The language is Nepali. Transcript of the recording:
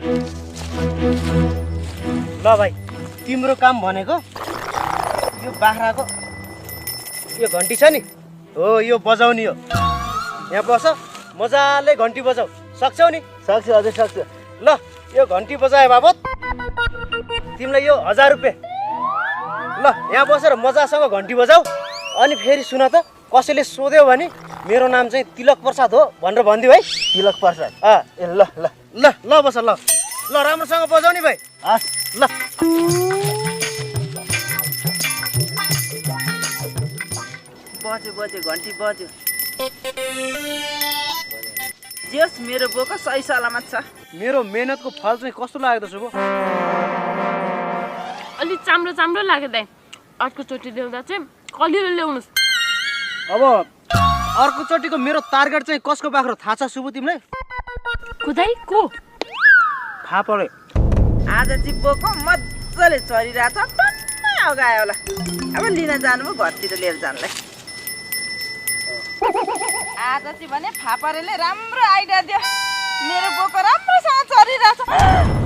ल भाइ तिम्रो काम भनेको यो बाख्राको यो घन्टी छ नि हो यो बजाउने हो यहाँ बस मजाले घन्टी बजाऊ सक्छौ नि सक्छु हजुर सक्छु ल यो घन्टी बजाए बाबत तिमीलाई यो 1000 रुपैयाँ ल यहाँ बसेर मजासँग घन्टी बजाऊ अनि फेरि सुन त कसैले सोध्यो भने मेरो नाम चाहिँ तिलक प्रसाद हो भनेर भनिदिऊ है तिलक प्रसाद ए ल ल ल ल बस ल ल राम्रोसँग बजाउने भाइ हस् ल बज्यो बज्यो घन्टी बज्यो जेस मेरो बोका सही सलामत छ मेरो मेहनतको फल चाहिँ कस्तो लाग्यो त शुभ अलि चाम्रो चाम्रो लाग्यो दाइ अर्कोचोटि ल्याउँदा चाहिँ कलिलो ल्याउनुहोस् अब अर्कोचोटिको मेरो टार्गेट चाहिँ कसको बाख्रो थाहा छ शुभ तिमीलाई खुदाइ को फापरे आज चाहिँ बोको मजाले चरिरहेछ टन्नै अगायो होला अब लिन जानुभयो घरतिर लिएर जानलाई आज चाहिँ भने फापरेले राम्रो आइडिया दियो मेरो बोको राम्रोसँग चरिरहेछ